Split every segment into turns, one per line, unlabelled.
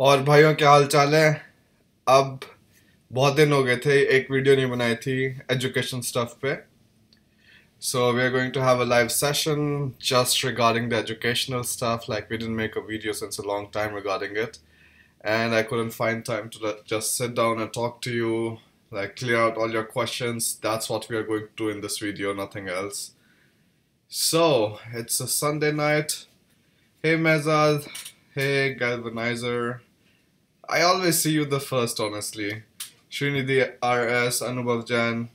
और भाइयों क्या हाल चाल है। अब बहुत दिन हो गए थे एक वीडियो नहीं बनाई थी एजुकेशन स्टफ पे. So we are going to have a live session just regarding the educational stuff. Like we didn't make a video since a long time regarding it, and I couldn't find time to just sit down and talk to you, like clear out all your questions. That's what we are going to do in this video, nothing else. So it's a Sunday night. Hey Mezad, hey Galvanizer. I always see you the first, honestly. Srinidhi RS, Anubhav Jain.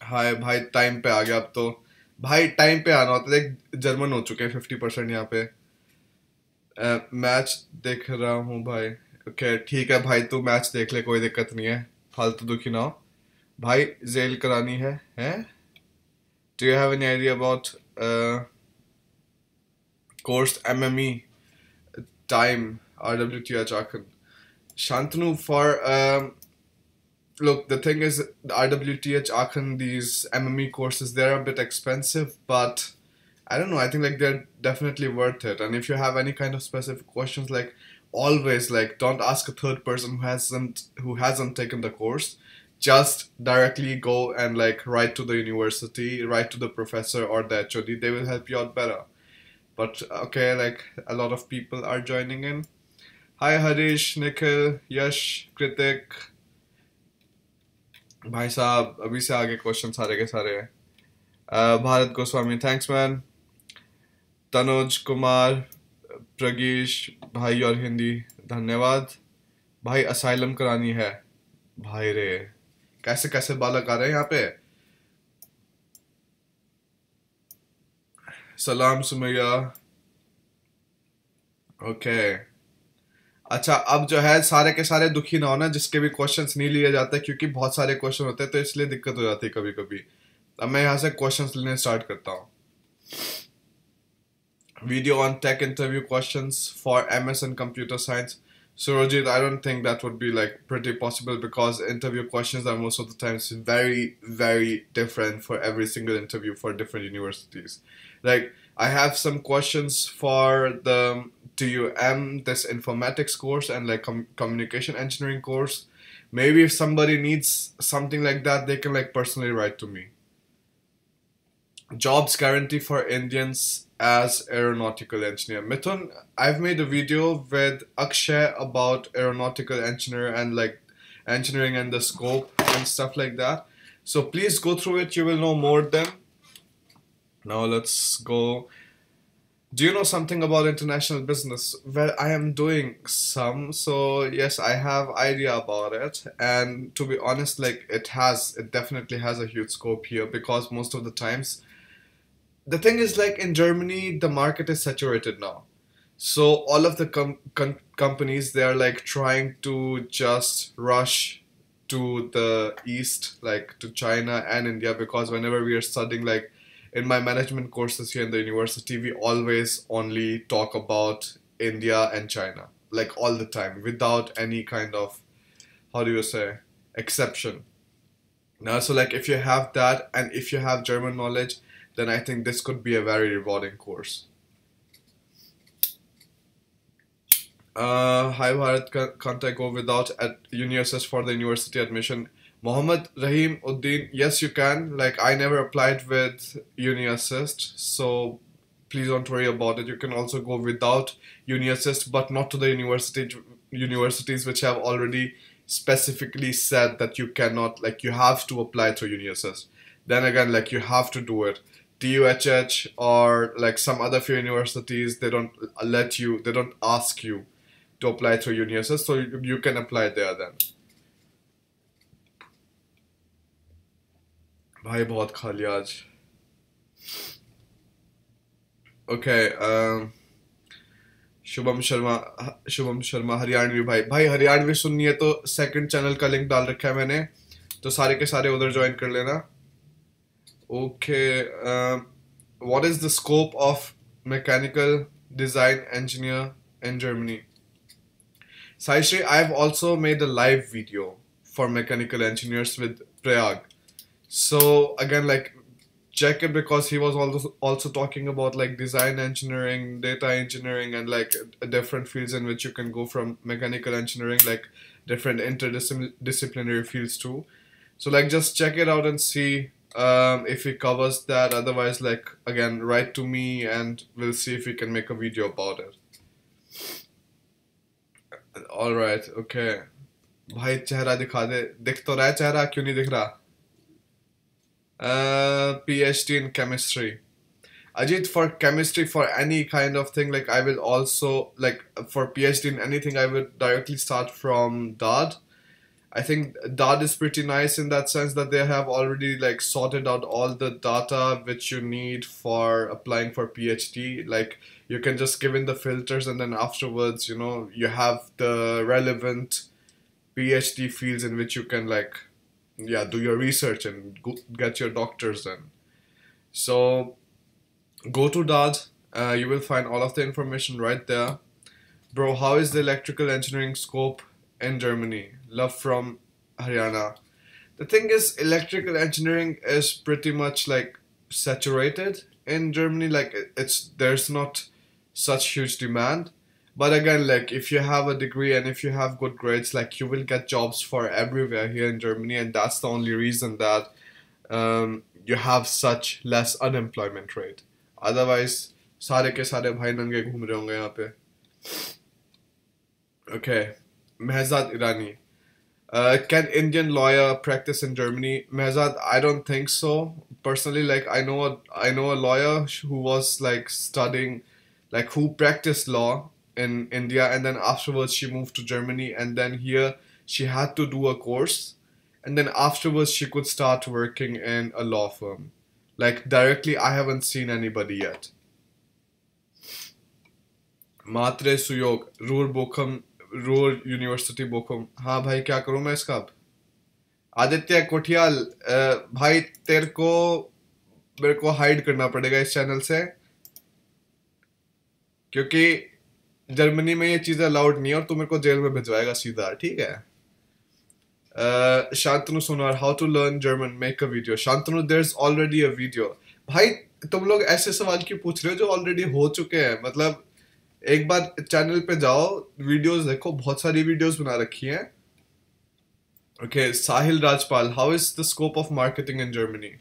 हाय भाई time पे आ गया अब तो. भाई time पे आना होता है. देख जर्मन हो चुके हैं 50% यहाँ पे. मैच देख रहा हूँ भाई. ओके ठीक है भाई, तू मैच देख ले, कोई दिक्कत नहीं है. फालतू दुखी ना हो भाई. जेल करानी है हैं? Do you have any idea about course MME time RWTH Aachen? Shantanu, for look, the thing is, the RWTH Aachen, these MME courses, they're a bit expensive, but I don't know, I think like they're definitely worth it. And if you have any kind of specific questions, like always, like don't ask a third person who hasn't taken the course. Just directly go and like write to the university, write to the professor or the HOD. They will help you out better. But okay, like a lot of people are joining in. Hi Harish, Nikhil, Yash, Kritik. भाई साहब अभी से आगे question सारे के सारे हैं. Bharat Goswami, thanks man. Tanuj Kumar, Pragish भाई और हिंदी, धन्यवाद. भाई असाइलम करानी है. भाई रे, कैसे कैसे बालक आ रहे हैं यहाँ पे. सलाम सुमैया. ओके अच्छा, अब जो है सारे के सारे दुखी ना होना जिसके भी क्वेश्चंस नहीं लिए जाते, क्योंकि बहुत सारे क्वेश्चन होते हैं तो इसलिए दिक्कत हो जाती है कभी कभी. अब मैं यहाँ से क्वेश्चंस लेने स्टार्ट करता हूँ. Video on tech interview questions for MS in computer science. Surojit, I don't think that would be like pretty possible because interview questions are most of the times very, very different for every single interview for different universities. Like I have some questions for the TUM, this informatics course, and like communication engineering course. Maybe if somebody needs something like that, they can like personally write to me. Jobs guarantee for Indians as aeronautical engineer. Mithun, I've made a video with Akshay about aeronautical engineer and like engineering and the scope and stuff like that. So please go through it, you will know more then. Now let's go. Do you know something about international business? Well, I am doing some, so yes, I have idea about it. And to be honest, like it definitely has a huge scope here because most of the times, the thing is like in Germany, the market is saturated now. So all of the companies, they are like trying to just rush to the east, like to China and India, because whenever we are studying like in my management courses here in the university, we always only talk about India and China, like all the time, without any kind of, how do you say, exception. Now, so like if you have that and if you have German knowledge, then I think this could be a very rewarding course. Hi Bharat, can't I go without at UniSS for the university admission? Mohammed Rahim Uddin, yes you can. Like I never applied with UniAssist, so please don't worry about it. You can also go without UniAssist, but not to the universities which have already specifically said that you cannot, like you have to apply through UniAssist. Then again, like you have to do it. TUHH or like some other few universities, they don't ask you to apply through UniSS, so you can apply there then. भाई बहुत खा लिया आज. Okay Shubham Sharma Haryanvi. भाई हरियाणवी सुननी है तो second channel का लिंक डाल रखा है मैंने, तो सारे के सारे उधर ज्वाइन कर लेना. Okay, what is the scope of mechanical design engineer in Germany? Saishri, I've also made a live video for mechanical engineers with Prayag. So again, like check it because he was also talking about like design engineering, data engineering, and like different fields in which you can go from mechanical engineering, like different interdisciplinary fields too. So like just check it out and see if he covers that. Otherwise, like again, write to me and we'll see if we can make a video about it. All right, okay. भाई चेहरा दिखा दे. दिख तो रहा है चेहरा, क्यों नहीं दिख रहा? PhD in chemistry. Ajit, for chemistry, for any kind of thing, like I will also, like for PhD in anything, I would directly start from DAD. I think DAD is pretty nice in that sense that they have already like sorted out all the data which you need for applying for PhD. Like you can just give in the filters and then afterwards, you know, you have the relevant PhD fields in which you can like, yeah, do your research and get your doctors in. So go to DAD. You will find all of the information right there. Bro, how is the electrical engineering scope in Germany? Love from Haryana. The thing is, electrical engineering is pretty much like saturated in Germany. Like there's not such huge demand. But again, like if you have a degree and if you have good grades, like you will get jobs for everywhere here in Germany, and that's the only reason that you have such less unemployment rate. Otherwise, सारे के सारे भाई नंगे घूम रहे होंगे यहाँ पे. Okay, Mehzad Irani. Can Indian lawyer practice in Germany? Mehzad, I don't think so. Personally, like I know a lawyer who was like studying, like who practiced law in India, and then afterwards she moved to Germany, and then here she had to do a course, and then afterwards she could start working in a law firm. Like directly, I haven't seen anybody yet. Matre Suyog, Ruhr University Bochum. हाँ भाई क्या करूँ मैं इसका अब? आदित्य कोठियाल, भाई तेरे को मेरे को हाइड करना पड़ेगा इस चैनल से, क्योंकि जर्मनी में ये चीज़ें अलाउड नहीं है और तू मेरे को जेल में भिजवाएगा सीधा, ठीक है? Shantanu Sonar, how to learn German, make a video. Shantanu, there's already a video. भाई तुम लोग ऐसे सवाल क्यों पूछ रहे हो जो ऑलरेडी हो चुके हैं? मतलब एक बार चैनल पे जाओ, वीडियोस देखो, बहुत सारी वीडियोस बना रखी हैं. Okay, Sahil Rajpal, how is the scope of marketing in Germany?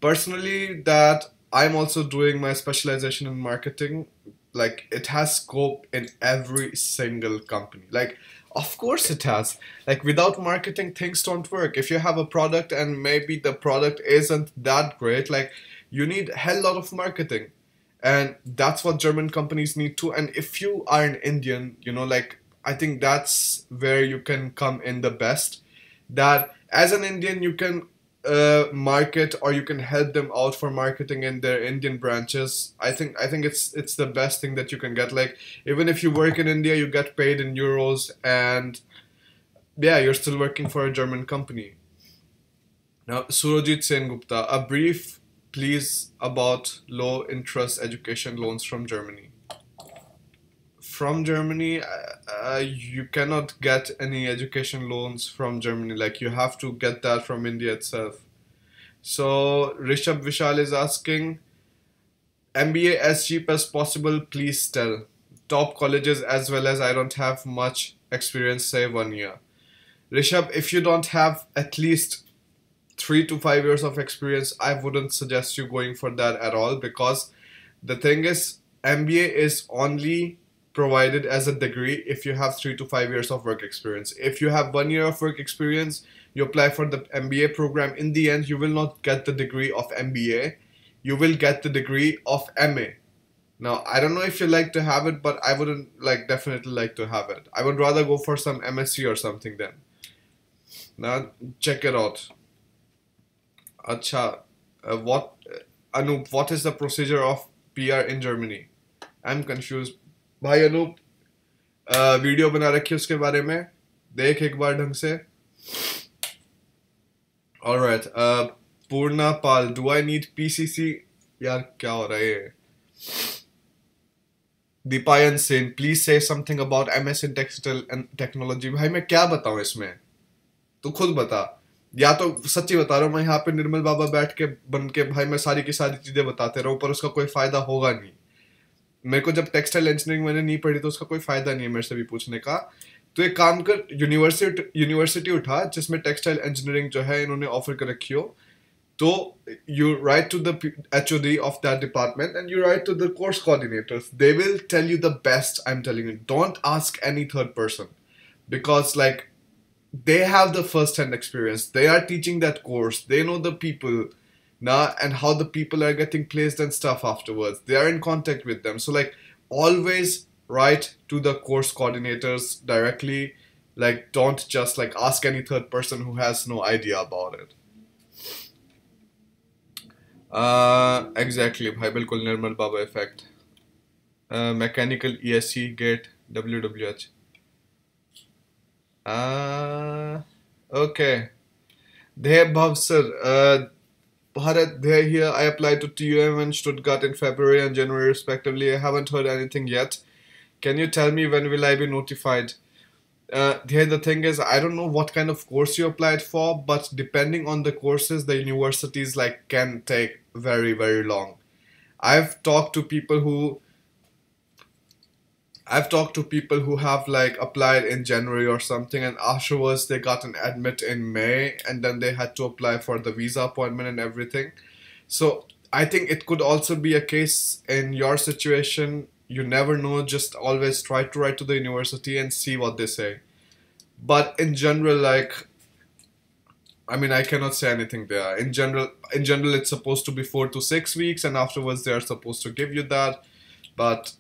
Personally, that I'm also doing my specialization in marketing. Like it has scope in every single company. Like of course it has. Like without marketing, things don't work. If you have a product and maybe the product isn't that great, like you need a hell lot of marketing. And that's what German companies need too. And if you are an Indian, you know, like I think that's where you can come in the best. That as an Indian, you can market or you can help them out for marketing in their Indian branches. I think it's the best thing that you can get. Like even if you work in India, you get paid in euros, and yeah, you're still working for a German company. Now, Surajit Sen Gupta, a brief please about low interest education loans from Germany. From Germany, you cannot get any education loans from Germany. Like you have to get that from India itself. So Rishabh Vishal is asking, MBA as cheap as possible, please tell. Top colleges as well as I don't have much experience, say 1 year. Rishabh, if you don't have at least 3 to 5 years of experience, I wouldn't suggest you going for that at all, because the thing is, MBA is only provided as a degree if you have 3 to 5 years of work experience. If you have 1 year of work experience, you apply for the MBA program. In the end, you will not get the degree of MBA. You will get the degree of MA. Now, I don't know if you like to have it, but I wouldn't definitely like to have it. I would rather go for some MSc or something then. Now, check it out. Acha, Anup, what is the procedure of PR in Germany? I'm confused. भाई Anoop, video बना रखी है उसके बारे में, देख एक बार ढंग से. Alright, Purna Pal, do I need PCC? यार क्या हो रहा है? Deepayan Sen, please say something about MS in Textile and Technology. भाई मैं क्या बताऊं इसमें? तू खुद बता. या तो सच्ची बता रहा हूँ मैं यहाँ पे निर्मल बाबा बैठ के बन के भाई मैं सारी की सारी चीजें बताते रहूँ पर उसका कोई फायदा होगा नहीं. मेरे को जब टेक्सटाइल इंजीनियरिंग मैंने नहीं पढ़ी तो उसका कोई फायदा नहीं है मेरे से भी पूछने का. तो एक काम कर, यूनिवर्सिटी उठा जिसमें टेक्सटाइल इंजीनियरिंग जो है इन्होंने ऑफर कर रखी हो. तो you write to the HOD of that department and you write to the course coordinators. They will tell you the best. I'm telling you, don't ask any third person because like they have the first hand experience. They are teaching that course. They know the people now and how the people are getting placed and stuff afterwards. They are in contact with them. So like always write to the course coordinators directly. Like don't just like ask any third person who has no idea about it. Exactly भाई बिल्कुल Nirmal Baba effect. Mechanical ESC get WWH. Okay. There Bhav sir. Bharat, there here I applied to TUM and Stuttgart in February and January respectively. I haven't heard anything yet. Can you tell me when will I be notified? Here the thing is, I don't know what kind of course you applied for, but depending on the courses, the universities like can take very, very long. I've talked to people who have like applied in January or something, and afterwards they got an admit in May, and then they had to apply for the visa appointment and everything. So I think it could also be a case in your situation. You never know, just always try to write to the university and see what they say. But in general, like, I mean, I cannot say anything there. In general, it's supposed to be 4 to 6 weeks, and afterwards they are supposed to give you that. But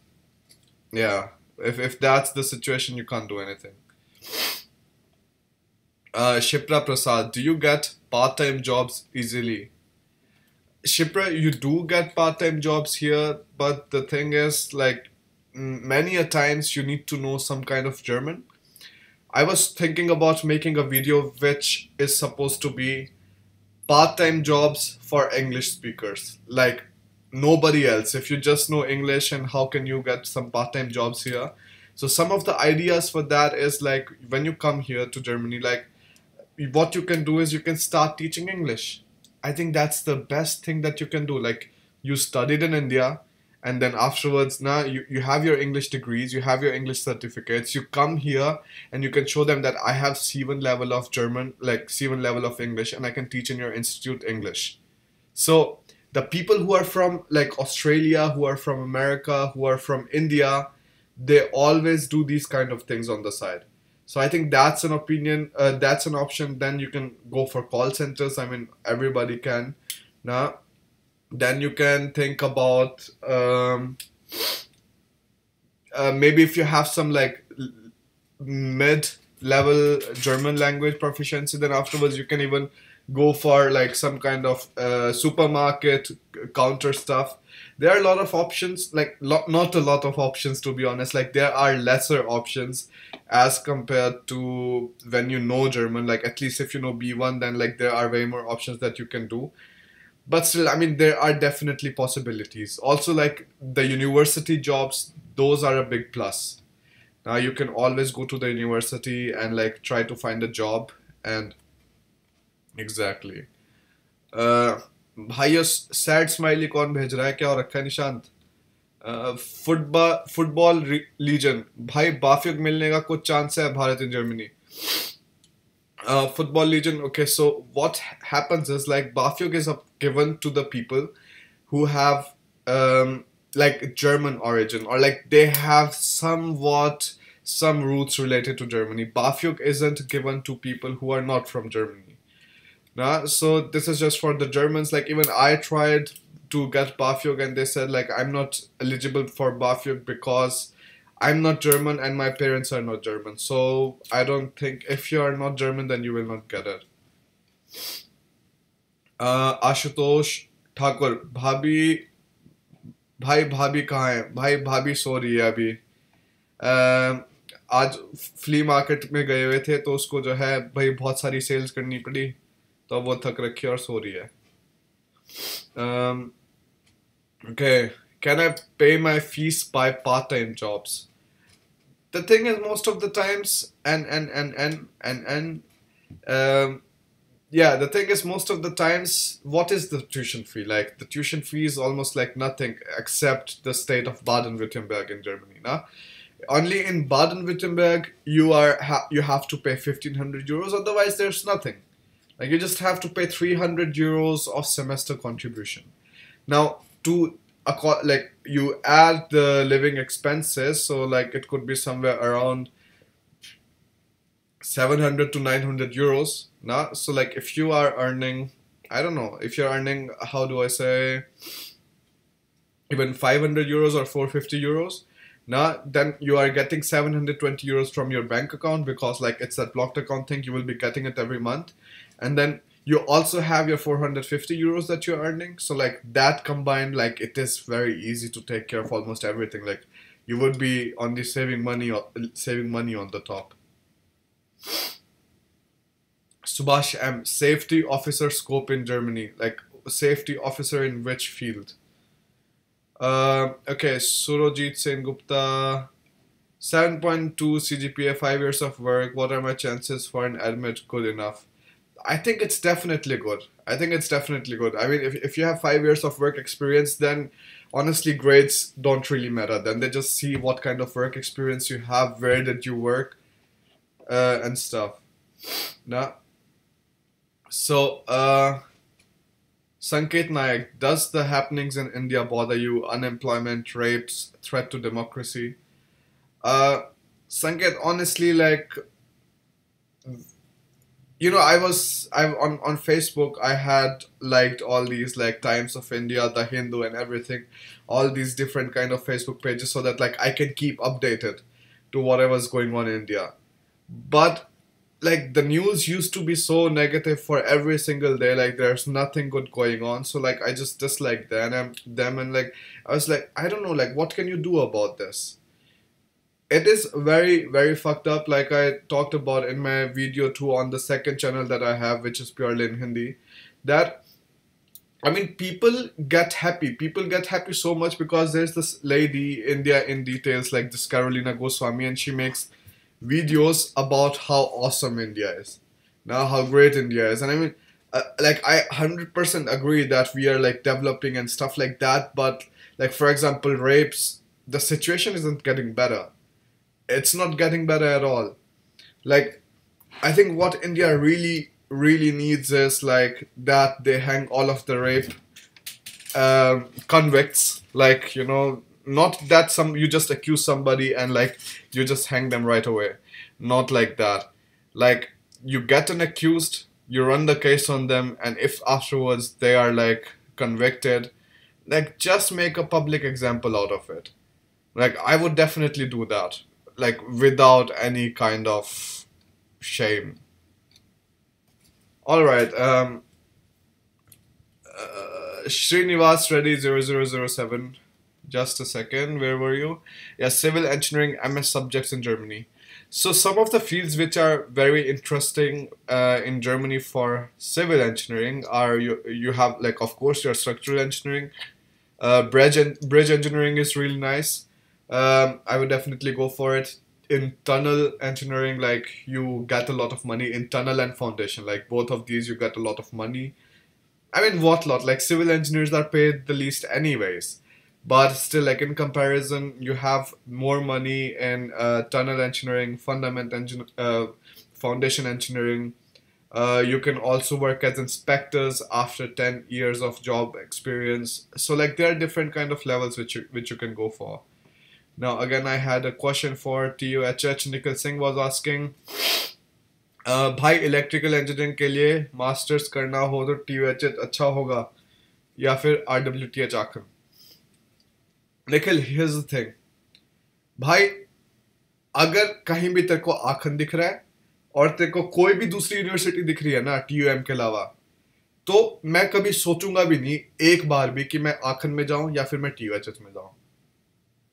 yeah, if that's the situation, you can't do anything. Shipra Prasad, do you get part-time jobs easily? Shipra, you do get part-time jobs here, but the thing is, like, many a times you need to know some kind of German. I was thinking about making a video which is supposed to be part-time jobs for English speakers. Like, nobody else. If you just know English, and how can you get some part-time jobs here? So some of the ideas for that is like, when you come here to Germany, like, what you can do is you can start teaching English. I think that's the best thing that you can do. Like, you studied in India, and then afterwards now you have your English degrees, you have your English certificates, you come here and you can show them that I have C1 level of German, like C1 level of English, and I can teach in your institute English. So the people who are from like Australia, who are from America, who are from India, they always do these kind of things on the side. So I think that's an opinion, that's an option. Then you can go for call centers. I mean, everybody can now. Then you can think about maybe if you have some like mid-level German language proficiency, then afterwards you can even go for like some kind of supermarket counter stuff. There are a lot of options, like not a lot of options to be honest. Like there are lesser options as compared to when you know German. Like at least if you know B1, then like there are way more options that you can do. But still, I mean, there are definitely possibilities. Also, like the university jobs, those are a big plus. Now you can always go to the university and like try to find a job. And exactly. भाई ये sad smiley कौन भेज रहा है, क्या हो रखा है निशांत? फुटबॉल लीजन भाई, बाफ्यूग मिलने का कुछ चांस है Bharat in Germany? Football Legion. Okay, so what happens is like BAföG is given to the people who have like German origin, or like they have somewhat some roots related to Germany. BAföG isn't given to people who are not from Germany. So this is just for the Germans. Like even I tried to get BAföG and they said like I'm not eligible for BAföG because I'm not German and my parents are not German. So I don't think if you are not German then you will not get it. Ashutosh Thakur, भाभी भाई भाभी कहाँ है भाई? भाभी सो रही है अभी. आज फ्ली मार्केट में गए हुए थे तो उसको जो है भाई बहुत सारी सेल्स करनी पड़ी, तो वो थक रखी और सो रही है. Okay, can I pay my fees by part-time jobs? The thing is, most of the times, and yeah, the thing is, most of the times, what is the tuition fee? Like, the tuition fee is almost like nothing except the state of Baden-Württemberg in Germany. Nah? Only in Baden-Württemberg you have to pay 1,500 euros. Otherwise, there's nothing. Like, you just have to pay 300 euros of semester contribution. Now, like, you add the living expenses, so like it could be somewhere around 700 to 900 euros. Now, so like if you are earning, I don't know, if you're earning, how do I say, even 500 euros or 450 euros, now then you are getting 720 euros from your bank account, because like it's that blocked account thing, you will be getting it every month. And then you also have your 450 euros that you're earning. So like that combined, like it is very easy to take care of almost everything. Like you would be on the saving money on the top. Subhash M, safety officer scope in Germany. Like safety officer in which field? Okay, Surojit Sen Gupta, 7.2 CGPA, 5 years of work. What are my chances for an admit? Good enough. I think it's definitely good. I think it's definitely good. I mean, if you have 5 years of work experience, then honestly, grades don't really matter. Then they just see what kind of work experience you have, where did you work, and stuff. Nah. So, Sanket Nayak, does the happenings in India bother you? Unemployment, rapes, threat to democracy? Sanket, honestly, like, you know, I on Facebook, I had liked all these like Times of India, The Hindu, and everything, all these different kind of Facebook pages, so that like I can keep updated to whatever's going on in India. But like the news used to be so negative for every single day, like there's nothing good going on, so like I just disliked them, and like I was like, I don't know, like what can you do about this? It is very very fucked up, like I talked about in my video too on the second channel that I have, which is purely in Hindi, that I mean, people get happy so much because there's this lady, India in Details, like this Carolina Goswami, and she makes videos about how awesome India is, now how great India is. And I mean, like I 100% agree that we are like developing and stuff like that, but like for example, rapes, the situation isn't getting better. It's not getting better at all. Like, I think what India really, really needs is like that they hang all of the rape convicts. Like, you know, not that you just accuse somebody and like you just hang them right away. Not like that. Like, you get an accused, you run the case on them, and if afterwards they are like convicted, like just make a public example out of it. Like, I would definitely do that, like without any kind of shame. All right. Srinivas Reddy 0007. Just a second. Where were you? Yeah, civil engineering MS subjects in Germany. So some of the fields which are very interesting in Germany for civil engineering are you have like, of course, your structural engineering. Bridge engineering is really nice. I would definitely go for it. In tunnel engineering, like you get a lot of money in tunnel and foundation. Like both of these, you get a lot of money. I mean, what lot? Like civil engineers are paid the least anyways. But still, like in comparison, you have more money in tunnel engineering, foundation engineering. You can also work as inspectors after 10 years of job experience. So like there are different kind of levels which you can go for. Now again, I had a question for TUHH. Nikhil Singh was asking, भाई electrical engineering के लिए masters करना हो तो TUHH अच्छा होगा या फिर RWTH आखिर? Nikhil, here's the thing. भाई, अगर कहीं भी तेरे को आखन दिख रहा है और तेरे को कोई भी दूसरी यूनिवर्सिटी दिख रही है ना TUM के अलावा, तो मैं कभी सोचूंगा भी नहीं एक बार भी कि मैं आखन में जाऊं या फिर मैं TUHH में जाऊं,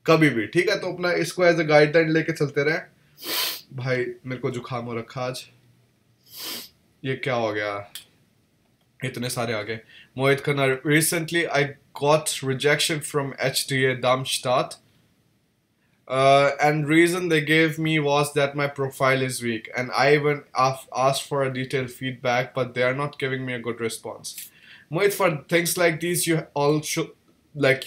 कभी भी. ठीक है, तो अपना इसको एज अ गाइडलाइन लेके चलते रहे. भाई मेरे को जुकाम हो रखा आज. ये क्या हो गया, इतने सारे आ गए. मोहित Khanna, recently I got rejection from HDA Darmstadt. And reason they gave me was that my profile is weak, and I even asked for a detailed feedback, but they are not giving me a good response. Mohit, for things like these, you all should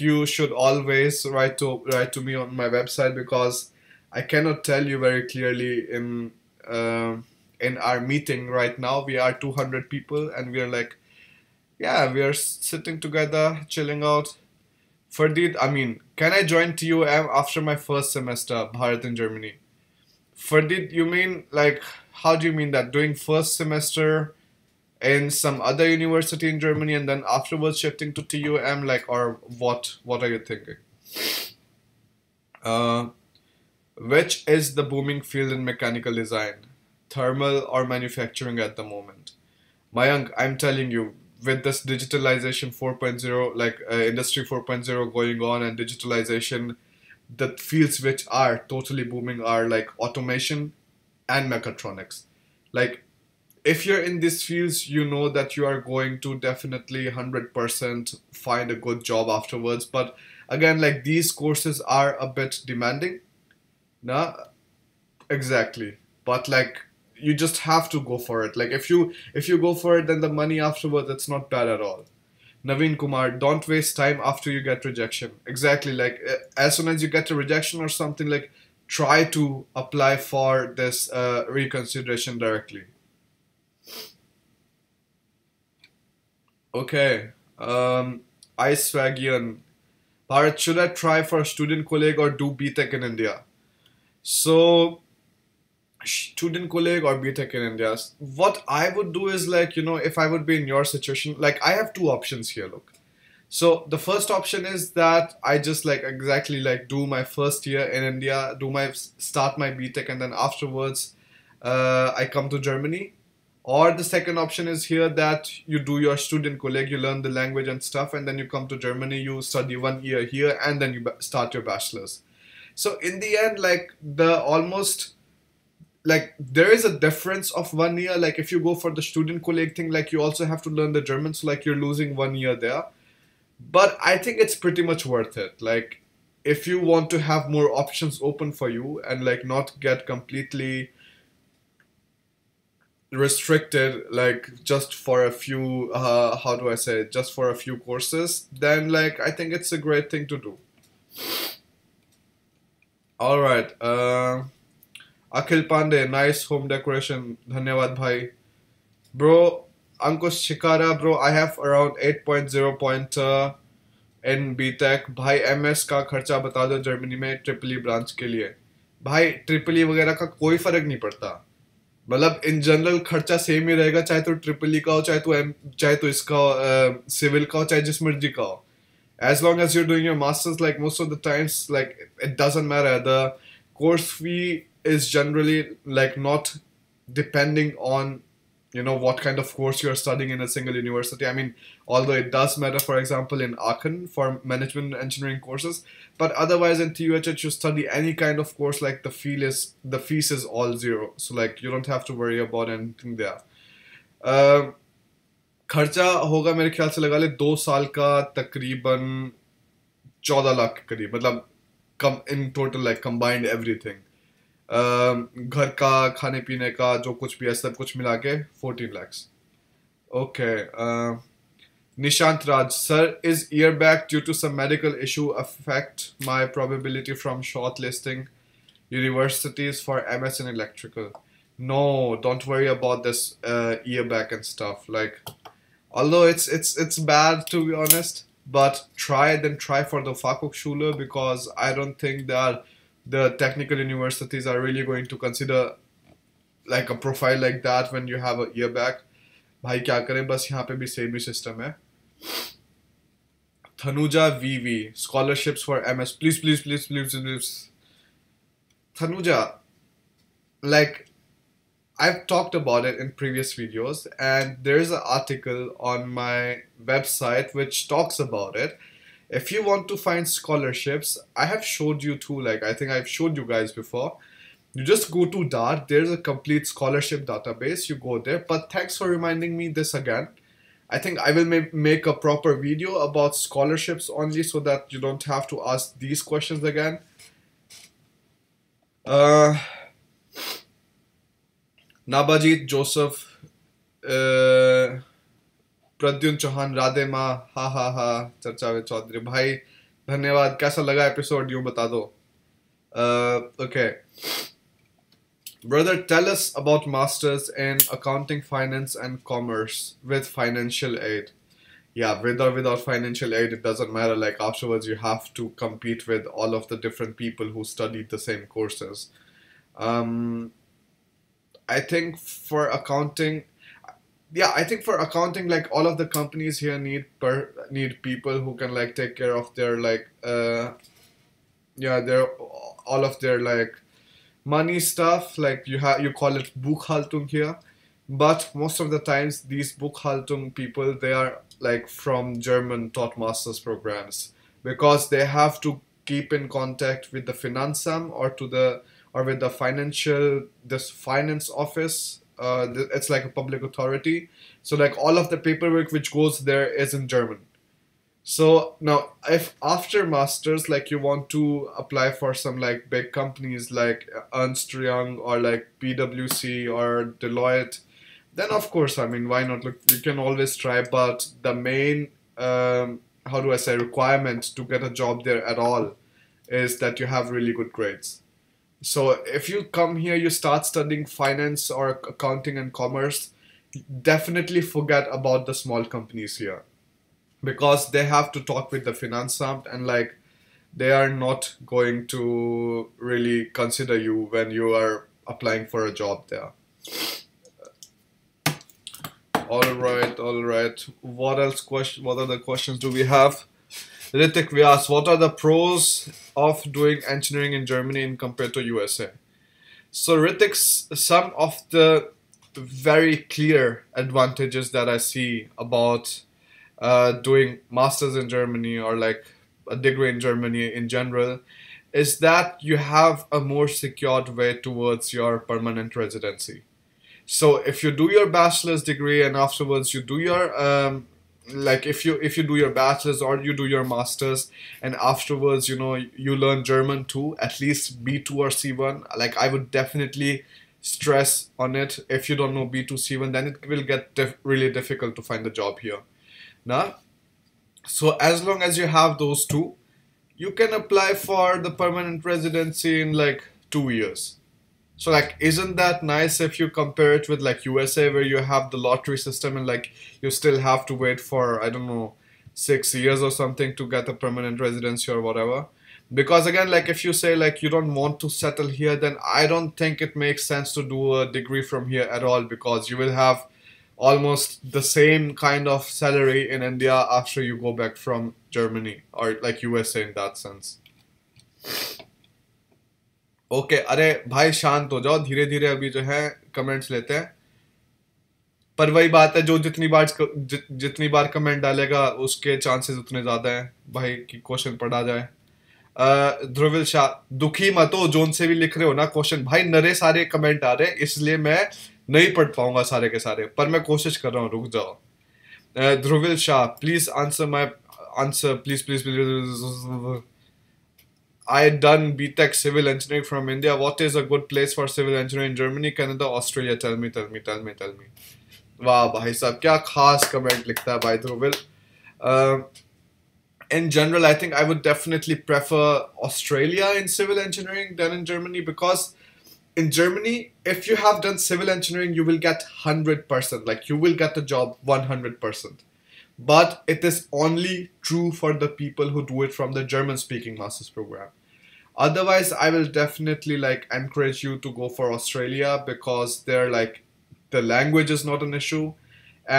you should always write to me on my website, because I cannot tell you very clearly in our meeting right now. We are 200 people, and we are like, yeah, we are sitting together, chilling out. Fardid, I mean, can I join TUM after my first semester, Bharat in Germany? Fardid, you mean like, how do you mean that? Doing first semester in some other university in Germany and then afterwards shifting to TUM, like, or what? What are you thinking? Uh, which is the booming field in mechanical design, thermal or manufacturing at the moment? Mayank, I'm telling you, with this digitalization 4.0, industry 4.0 going on, and digitalization, the fields which are totally booming are like automation and mechatronics. Like, if you're in these fields, you know that you are going to definitely 100% find a good job afterwards. But again, like, these courses are a bit demanding. Nah, exactly. But like, you just have to go for it. Like, if you go for it, then the money afterwards, it's not bad at all. Naveen Kumar, don't waste time after you get rejection. Exactly. Like, as soon as you get a rejection or something, like, try to apply for this reconsideration directly. Okay. Ice Swagian. Bharat, should I try for a student colleague or do BTech in India? So, student colleague or BTech in India. What I would do is, like, if I would be in your situation, like, I have two options here. Look. So the first option is that I just like exactly like do my first year in India, do my start my BTech, and then afterwards I come to Germany. Or the second option is here that you do your student colleague, you learn the language and stuff, and then you come to Germany, you study 1 year here, and then you start your bachelor's. So in the end, like, the almost like there is a difference of 1 year. Like, if you go for the student colleague thing, like, you also have to learn the German, so like you're losing 1 year there. But I think it's pretty much worth it. Like, if you want to have more options open for you and like not get completely restricted, like just for a few, how do I say it, just for a few courses, then like I think it's a great thing to do. All right. Akhil Pandey, nice home decoration. Dhanyawad bhai. Bro, Ankush Shikara, bro, I have around 8.0 pointer in B Tech भाई MS का खर्चा बता दो Germany में triple E branch के लिए। भाई triple E वगैरह का कोई फर्क नहीं पड़ता, मतलब इन जनरल खर्चा सेम ही रहेगा, चाहे तो ट्रिपल ई का हो, चाहे तो इसका सिविल का हो, चाहे जिस मर्जी का हो, as long as you're doing your masters. Like, most of the times, like, it doesn't matter. The course fee is generally like not depending on what kind of course you're studying in a single university. I mean, although it does matter, for example, in Aachen for management engineering courses, but otherwise in TUHH you study any kind of course, like the fees is all zero, so like you don't have to worry about anything there. खर्चा होगा मेरे ख्याल से, लगा ले 2 साल का तकरीबन 14 लाख के करीब, मतलब come in total, like combined everything, घर का खाने पीने का जो कुछ भी है सब कुछ मिला के 14 lakhs. Okay. Nishant Raj, sir, is year back due to some medical issue affect my probability from shortlisting universities for MS in electrical? No, don't worry about this year back and stuff. Like, although it's bad, to be honest, but try for the Fachhochschule, because I don't think that the technical universities are really going to consider like a profile like that when you have a year back. भाई क्या करें, बस यहाँ पे भी same ही system है. Thanuja VV, scholarships for MS. Please. Thanuja, like, I've talked about it in previous videos, and there's an article on my website which talks about it. If you want to find scholarships, I have showed you too, like, I think I've showed you guys before. You just go to DART, there's a complete scholarship database, you go there. But thanks for reminding me this again. I think I will make a proper video about scholarships only, so that you don't have to ask these questions again. Uh, Nabajit Joseph, Pradyun Chauhan, Radhe Maa, हा हा हा, चर्चा with Chaudhary भाई, धन्यवाद. कैसा लगा episode यूं बता दो. Okay, brother, tell us about masters in accounting, finance, and commerce with financial aid. Yeah, with or without financial aid, it doesn't matter. Like afterwards, you have to compete with all of the different people who studied the same courses. Um, I think for accounting, yeah, I think for accounting, like all of the companies here need people who can like take care of their like yeah, their all of their like money stuff. Like you call it buchhaltung here, but most of the times these buchhaltung people, they are like from German taught masters programs, because they have to keep in contact with the Finanzamt or with the this finance office. It's like a public authority, so like all of the paperwork which goes there is in German. So now, if after masters, like you want to apply for some like big companies like Ernst Young or like PwC or Deloitte, then of course, I mean, why not? Look, you can always try, but the main, how do I say, requirement to get a job there at all is that you have really good grades. So if you come here, you start studying finance or accounting and commerce, definitely forget about the small companies here, because they have to talk with the Finanzamt, and like they are not going to really consider you when you are applying for a job there. All right. What else? What other questions do we have? Ritik Vyas, what are the pros of doing engineering in Germany in compared to USA? So Ritik's, some of the very clear advantages that I see about doing masters in Germany or like a degree in Germany in general is that you have a more secured way towards your permanent residency. So if you do your bachelor's degree and afterwards you do your like if you do your bachelor's or you do your masters and afterwards you learn German too, at least B2 or C1, like I would definitely stress on it. If you don't know B2 C1, then it will get really difficult to find a job here. Now, so as long as you have those two, you can apply for the permanent residency in like 2 years. So like, isn't that nice if you compare it with like USA, where you have the lottery system and like you still have to wait for, I don't know, 6 years or something to get a permanent residency or whatever. Because again, like if you say like you don't want to settle here, then I don't think it makes sense to do a degree from here at all, because you will have almost the same kind of salary in India after you go back from Germany or like USA in that sense. Okay अरे भाई शांत हो जाओ, धीरे धीरे अभी जो है कमेंट्स लेते हैं. पर वही बात है, जो जितनी बार कमेंट डालेगा उसके चांसेस उतने ज्यादा हैं भाई कि क्वेश्चन पढ़ा जाए. ध्रुविल शाह, दुखी मत हो, जोन से भी लिख रहे हो ना क्वेश्चन भाई, नरे सारे कमेंट आ रहे हैं इसलिए मैं नहीं पढ़ पाऊंगा सारे के सारे, पर मैं कोशिश कर रहा हूँ, रुक जाओ. Dhruvil Shah, please answer my answer, please please please. I done BTech civil engineering from India. What is a good place for civil engineering in Germany, Canada, Australia? Tell me. वाह भाई साहब, क्या खास कमेंट लिखता है भाई Dhruvil. In general, I think I would definitely prefer Australia in civil engineering than in Germany, because in Germany, if you have done civil engineering, you will get 100%. Like you will get the job 100%. But it is only true for the people who do it from the German-speaking master's program. Otherwise, I will definitely like encourage you to go for Australia, because they're like the language is not an issue,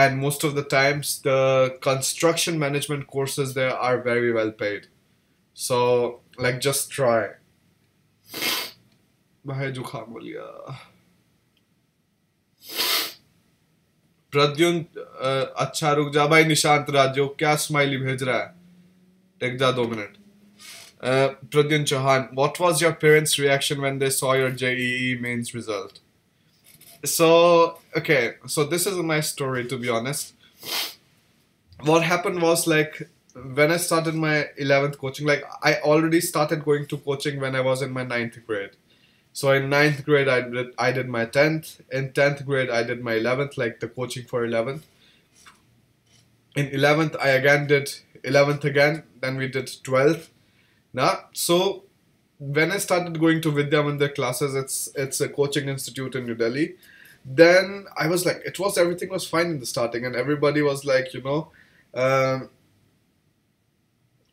and most of the times the construction management courses there are very well paid. So like just try. भाई जुकाम हो लिया. प्रद्युन, अच्छा रुक जा भाई. निशांत राजो क्या स्माइली भेज रहा है, टेक जा 2 minute. Pradyun Chauhan, what was your parents' reaction when they saw your JEE mains result? So, okay, so this is a nice story, to be honest. What happened was, like, when I started my 11th coaching, like, I already started going to coaching when I was in my 9th grade. So in ninth grade, I did my 10th. In 10th grade, I did my 11th, like the coaching for 11th. In 11th, I again did 11th again. Then we did 12th. Nah, so when I started going to Vidya Mandir classes, it's a coaching institute in New Delhi. Then I was like, everything was fine in the starting, and everybody was like, um,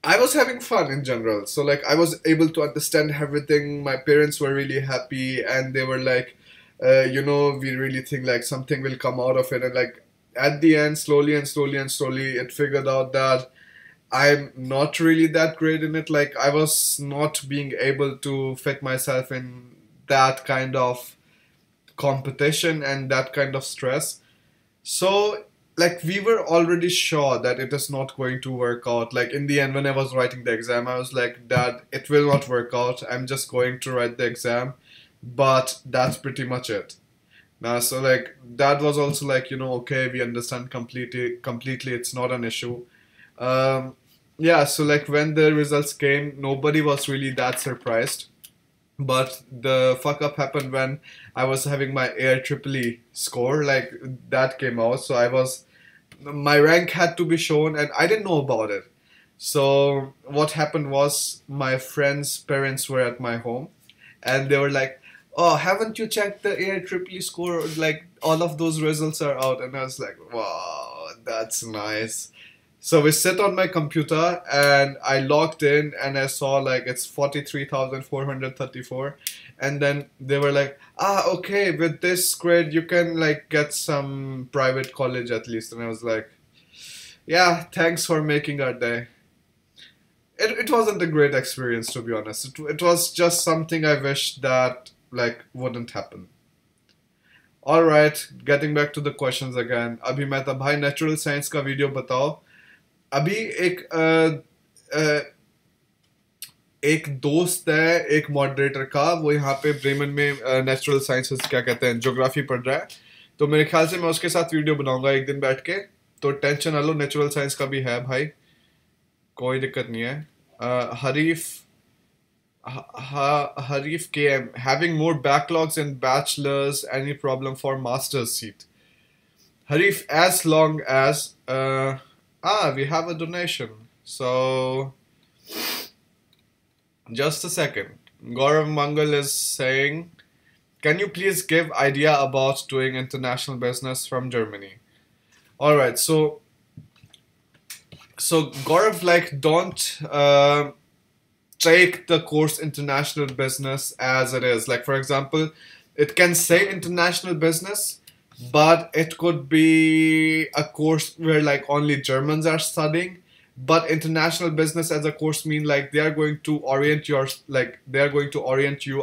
I was having fun in general. So like I was able to understand everything. My parents were really happy, and they were like, we really think like something will come out of it. And like at the end, slowly and slowly and slowly, it figured out that I'm not really that great in it. Like I was not being able to fit myself in that kind of competition and that kind of stress. So, like, we were already sure that it is not going to work out. Like, in the end, when I was writing the exam, I was like, Dad, it will not work out. I'm just going to write the exam. But that's pretty much it. Now, so, like, Dad was also like, okay, we understand completely, it's not an issue. Um, yeah, so, like, when the results came, nobody was really that surprised. But the fuck up happened when I was having my Air Triple E score, like that came out. So my rank had to be shown, and I didn't know about it. So what happened was my friends' parents were at my home, and they were like, "Oh, haven't you checked the Air Triple E score? Like all of those results are out." And I was like, "Wow, that's nice." So we sit on my computer and I logged in and I saw like it's 43,434. And then they were like, okay, with this grade you can like get some private college at least. And I was like, yeah, thanks for making our day. It wasn't a great experience, to be honest. It was just something I wish that like wouldn't happen. Alright, getting back to the questions again. अभी मैं था भाई natural science का video बताओ. अभी एक दोस्त है एक मॉडरेटर का, वो यहाँ पे ब्रेमन में नेचुरल साइंसेस क्या कहते हैं ज्योग्राफी पढ़ रहा है. तो मेरे ख्याल से मैं उसके साथ वीडियो बनाऊंगा एक दिन बैठ के. तो टेंशन ना लो, नेचुरल साइंस का भी है भाई, कोई दिक्कत नहीं है. हरीफ Harif KM, having more backlogs in bachelor's, any problem for master's seat? Harif, as long as we have a donation. So just a second. Gaurav Mangal is saying, can you please give idea about doing international business from Germany? All right, so Gaurav, like, don't take the course international business as it is. Like, for example, it can say international business, but it could be a course where like only Germans are studying. But international business as a course mean like they are going to orient you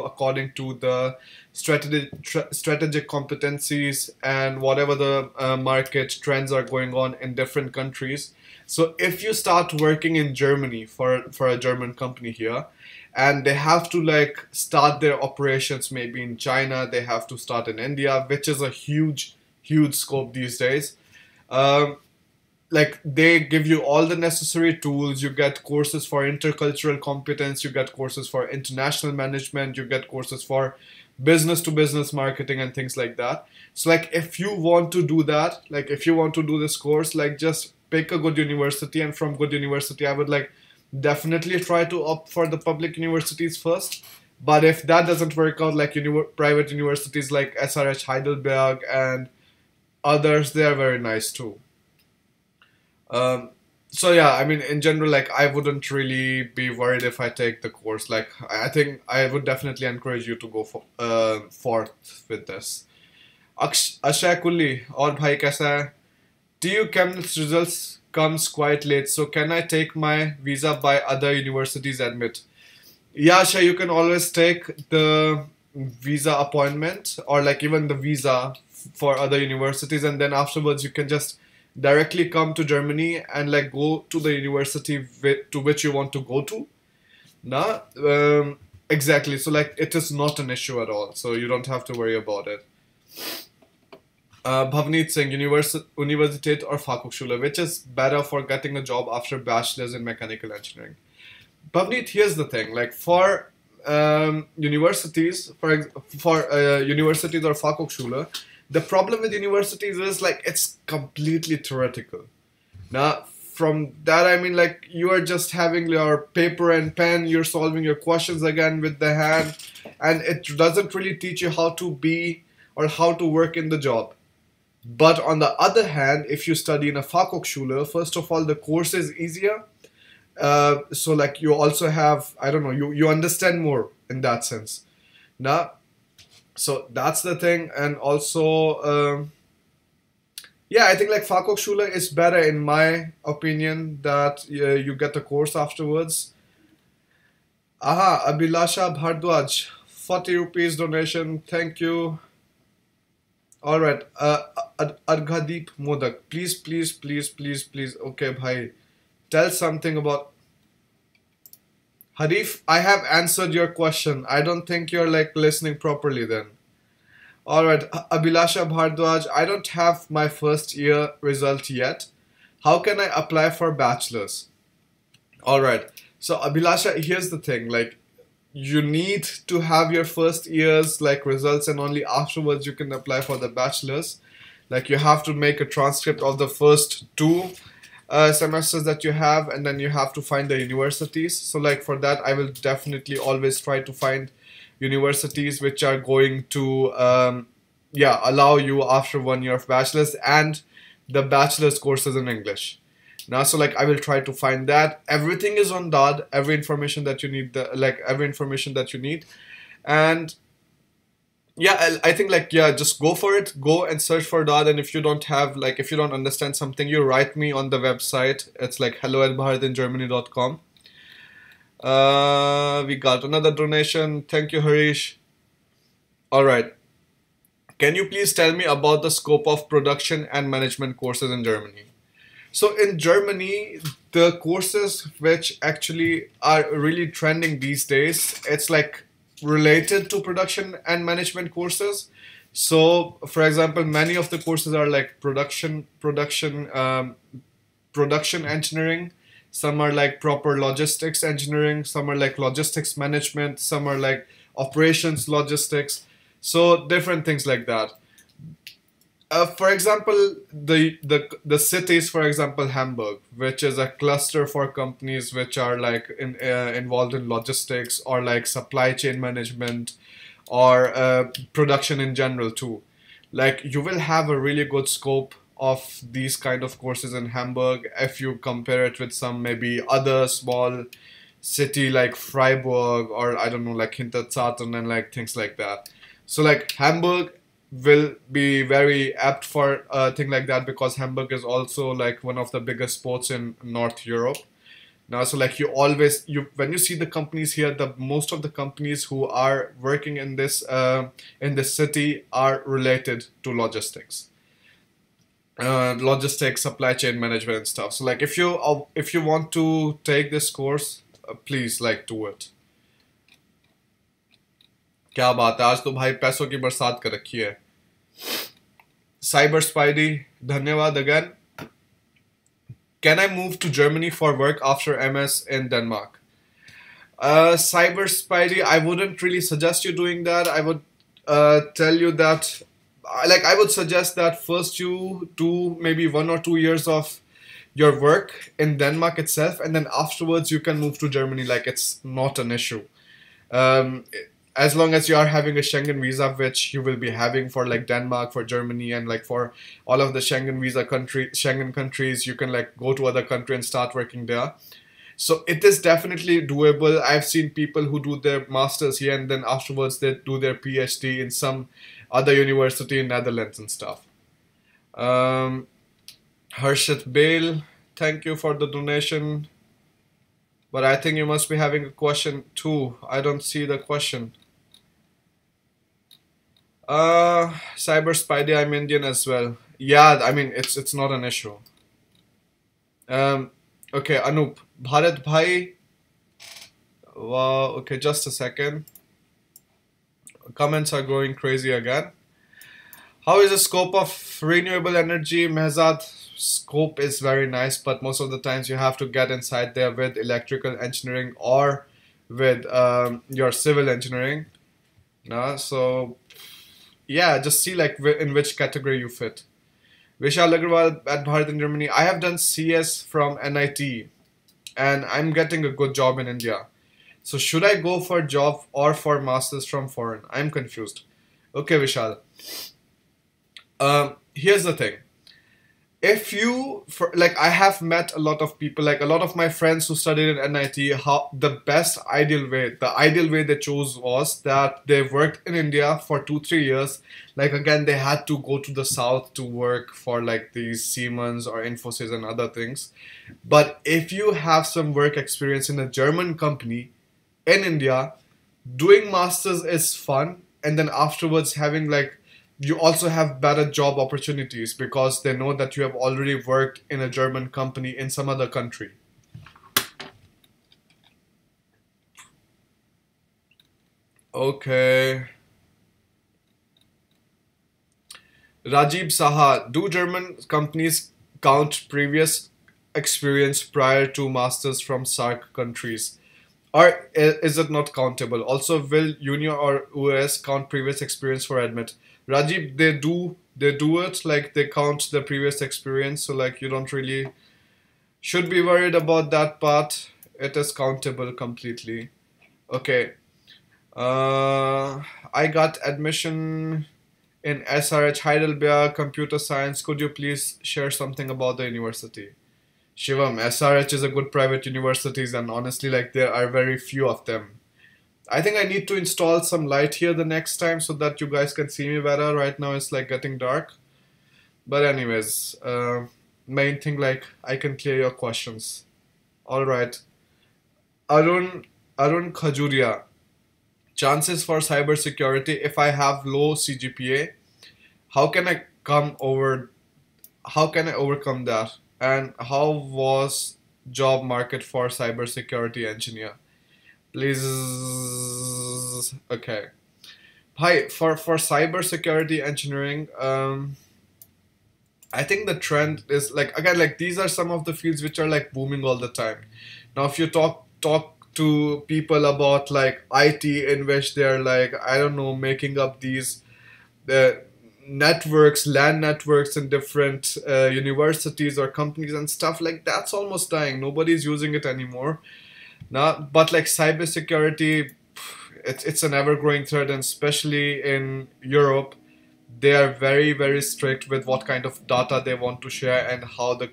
according to the strategic competencies and whatever the market trends are going on in different countries. So if you start working in Germany for a German company here, and they have to like start their operations maybe in China, they have to start in India, which is a huge scope these days. Like they give you all the necessary tools. You get courses for intercultural competence, you get courses for international management, you get courses for business to business marketing and things like that. So like if you want to do that, like if you want to do this course, like just pick a good university, and from good university I would like definitely try to opt for the public universities first. But if that doesn't work out, like private universities like SRH Heidelberg and others, they are very nice too. So yeah, I mean, in general, like I wouldn't really be worried if I take the course. Like I think I would definitely encourage you to go forth with this. Akshay Kulli, और भाई कैसा है? TU Chemnitz results comes quite late, so can I take my visa by other universities admit? Yeah, Akshay, you can always take the visa appointment or like even the visa for other universities, and then afterwards you can just directly come to Germany and like go to the university to which you want to go to. Nah, exactly. So like it is not an issue at all. So you don't have to worry about it. Bhavneet Singh, Universität or Fachhochschule, which is better for getting a job after bachelor's in mechanical engineering? Bhavneet, here's the thing. Like for universities, for universities or Fachhochschule, the problem with universities is like it's completely theoretical. Now, from that I mean like you are just having your paper and pen, you're solving your questions again with the hand, and it doesn't really teach you how to be or how to work in the job. But on the other hand, if you study in a Fachhochschule, first of all, the course is easier. So like you also have, I don't know, you understand more in that sense. Now, so that's the thing, and also, yeah, I think like Fachhochschule is better in my opinion that you get a course afterwards. Aha, Abhilasha Bhardwaj, 40 rupees donation, thank you. All right, Arghadip Modak, please, please, please, please, please. Okay, bhai, tell something about Harif. I have answered your question. I don't think you're like listening properly then. All right, Abhilasha Bhardwaj, I don't have my first year result yet. How can I apply for bachelor's? All right, so Abhilasha, here's the thing. Like, you need to have your first year's like results, and only afterwards you can apply for the bachelor's. Like, you have to make a transcript of the first two semesters that you have, and then you have to find the universities. So like for that, I will definitely always try to find universities which are going to yeah, allow you after 1 year of bachelor's and the bachelor's courses in English. Now, so like I will try to find that. Everything is on Dad. Every information that you need, every information that you need, and yeah, I think like, yeah, just go for it. Go and search for Dad. And if you don't have like, if you don't understand something, you write me on the website. It's like hello@bharatingermany.com. We got another donation. Thank you, Harish. All right. Can you please tell me about the scope of production and management courses in Germany? So in Germany, the courses which actually are really trending these days, it's like related to production and management courses. So, for example, many of the courses are like production engineering. Some are like proper logistics engineering. Some are like logistics management. Some are like operations logistics. So different things like that. For example, the cities, for example, Hamburg, which is a cluster for companies which are like involved in logistics or like supply chain management or production in general too. Like, you will have a really good scope of these kind of courses in Hamburg if you compare it with some maybe other small city like Freiburg or I don't know, like Hinterzarten and like things like that. So like Hamburg will be very apt for a thing like that, because Hamburg is also like one of the biggest sports in North Europe. Now, so like when you see the companies here, the most of the companies who are working in this city are related to logistics, supply chain management and stuff. So like if you want to take this course, please like do it. क्या बात है, आज तो भाई पैसों की बरसात कर रखी है. Cyber Spidey, धन्यवाद again. Can I move to Germany for work after MS in Denmark? Cyber Spidey, I wouldn't really suggest you doing that. I would tell you that, like, I would suggest that first you do maybe 1 or 2 years of your work in Denmark itself, and then afterwards you can move to Germany. Like, it's not an issue. As long as you are having a Schengen visa, which you will be having for like Denmark, for Germany, and like for all of the Schengen countries, you can like go to other country and start working there. So it is definitely doable. I've seen people who do their masters here and then afterwards they do their PhD in some other university in Netherlands and stuff. Harshit Bale, thank you for the donation. But I think you must be having a question too. I don't see the question. Cyber Spidey, I'm Indian as well. Yeah, I mean, it's not an issue. Okay, Anup. Bharat Bhai. Wow, okay, just a second. Comments are going crazy again. How is the scope of renewable energy? Mehzad, scope is very nice, but most of the times you have to get inside there with electrical engineering or with your civil engineering. So yeah, just see like in which category you fit. Vishal Agarwal at Bharat in Germany. I have done CS from NIT and I'm getting a good job in India. So should I go for job or for masters from foreign? I'm confused. Okay, Vishal. Here's the thing. If you for like I have met a lot of people, like a lot of my friends who studied in NIT, how the ideal way they chose was that they worked in India for 2 3 years. Like again, they had to go to the south to work for like these Siemens or Infosys and other things. But if you have some work experience in a German company in India, doing masters is fun, and then afterwards having like you also have better job opportunities because they know that you have already worked in a German company in some other country. Okay. Rajib Saha, do German companies count previous experience prior to masters from SARC countries? Or is it not countable? Also, will Union or US count previous experience for admit? Rajib, they do it like they count the previous experience, so like you don't really should be worried about that part. It is countable completely. Okay. I got admission in SRH Heidelberg Computer Science. Could you please share something about the university? Shivam, SRH is a good private universities, and honestly, like there are very few of them. I think I need to install some light here the next time so that you guys can see me better. Right now it's like getting dark. But anyways, main thing like I can clear your questions. All right, Arun Arun Khajuria. Chances for cybersecurity if I have low CGPA. How can I come over? How can I overcome that? And how was job market for cybersecurity engineer? Please. Okay. Hi, for cybersecurity engineering, I think the trend is like again like these are some of the fields which are like booming all the time. Now, if you talk to people about like IT in which they're like I don't know making up these the networks, LAN networks in different universities or companies and stuff like that's almost dying. Nobody's using it anymore. Now, but like cybersecurity, it's an ever-growing threat, and especially in Europe, they are very very strict with what kind of data they want to share and how the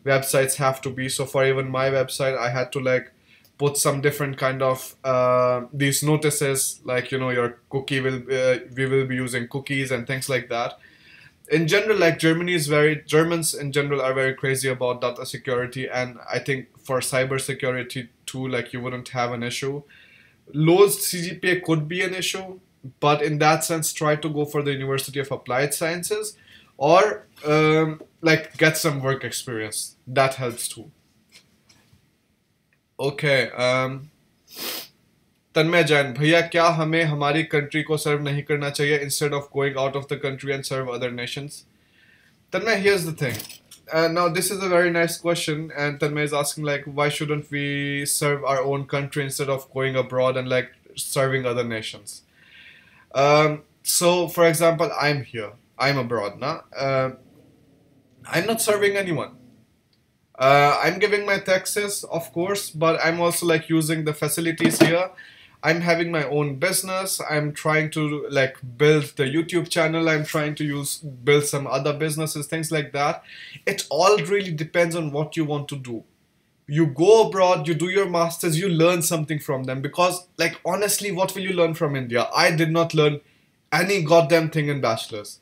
websites have to be. So for even my website, I had to like put some different kind of these notices like your cookie will we will be using cookies and things like that. In general, like Germans in general are very crazy about data security, and I think for cyber security too, like you wouldn't have an issue. Low CGPA could be an issue, but in that sense, try to go for the University of Applied Sciences or like get some work experience. That helps too. Okay. तन्मय जैन भैया क्या हमें हमारी country को सर्व नहीं करना चाहिए instead of going out of the country and serve other nations? Tanmay, here's the thing. Now this is a very nice question, and Tanmay is asking like why shouldn't we serve our own country instead of going abroad and like serving other nations? So for example, I'm here, I'm abroad now. I'm not serving anyone. I'm giving my taxes, of course, but I'm also like using the facilities here. I'm having my own business. I'm trying to like build the YouTube channel. I'm trying to build some other businesses, things like that. It all really depends on what you want to do. You go abroad, you do your masters, you learn something from them because like honestly, what will you learn from India? I did not learn any goddamn thing in bachelor's,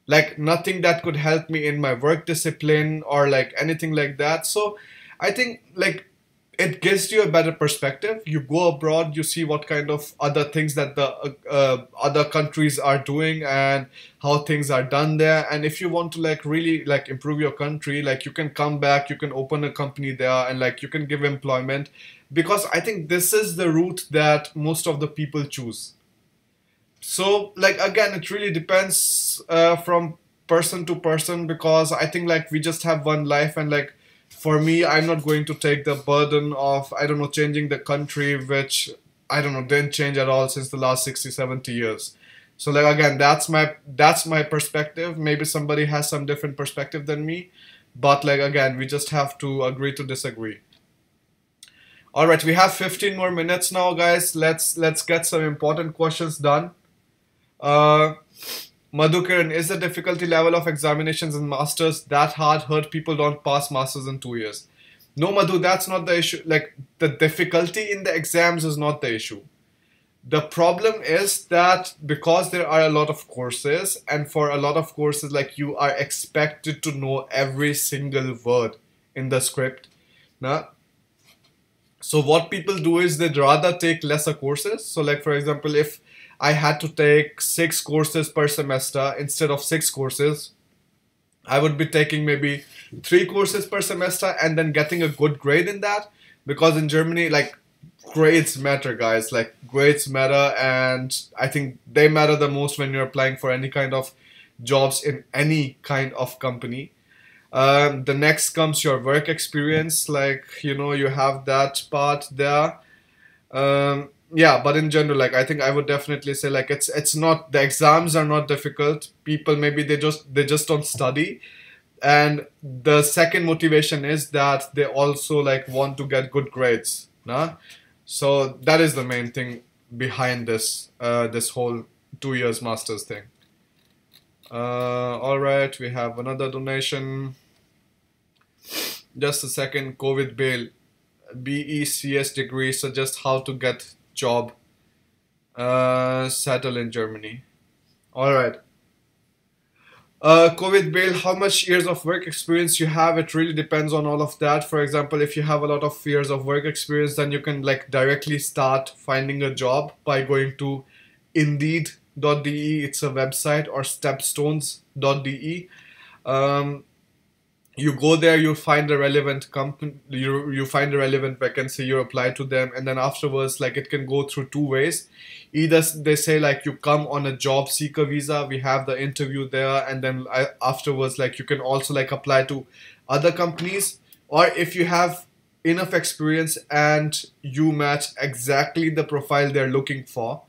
like nothing that could help me in my work discipline or like anything like that. So I think like it gives you a better perspective. You go abroad, you see what kind of other things that the other countries are doing and how things are done there. And if you want to like really like improve your country, like you can come back, you can open a company there and like you can give employment, because I think this is the route that most of the people choose. So like again, it really depends from person to person, because I think like we just have one life, and like for me, I'm not going to take the burden of, I don't know, changing the country, which, I don't know, didn't change at all since the last 60, 70 years. So like, again, that's my perspective. Maybe somebody has some different perspective than me, but like, again, we just have to agree to disagree. All right, we have 15 more minutes now, guys. Let's get some important questions done. Uh, Madhukiran, is the difficulty level of examinations in masters that hard? Hurt people don't pass masters in 2 years. No, Madhu, that's not the issue. Like, the difficulty in the exams is not the issue. The problem is that because there are a lot of courses, and for a lot of courses, like, you are expected to know every single word in the script. Nah? So what people do is they'd rather take lesser courses. So like, for example, if I had to take 6 courses per semester instead of 6 courses, I would be taking maybe 3 courses per semester and then getting a good grade in that. Because in Germany, like, grades matter, guys. Like, grades matter, and I think they matter the most when you're applying for any kind of jobs in any kind of company. The next comes your work experience, like, you have that part there. Yeah, but in general, like, I think I would definitely say, like, it's not, the exams are not difficult. People, maybe they just don't study. And the second motivation is that they also, like, want to get good grades. Nah? So that is the main thing behind this whole 2 years masters thing. All right, we have another donation. Just a second. COVID bail, BECS degree suggest how to get job, settle in Germany. All right. COVID bail, how much years of work experience you have, it really depends on all of that. For example, if you have a lot of years of work experience, then you can, like, directly start finding a job by going to indeed.de, it's a website, or stepstones.de. You go there, you find a relevant company, you find a relevant vacancy, you apply to them, and then afterwards, like, it can go through 2 ways. Either they say, like, you come on a job seeker visa, we have the interview there, and then afterwards, like, you can also, like, apply to other companies. Or if you have enough experience and you match exactly the profile they're looking for,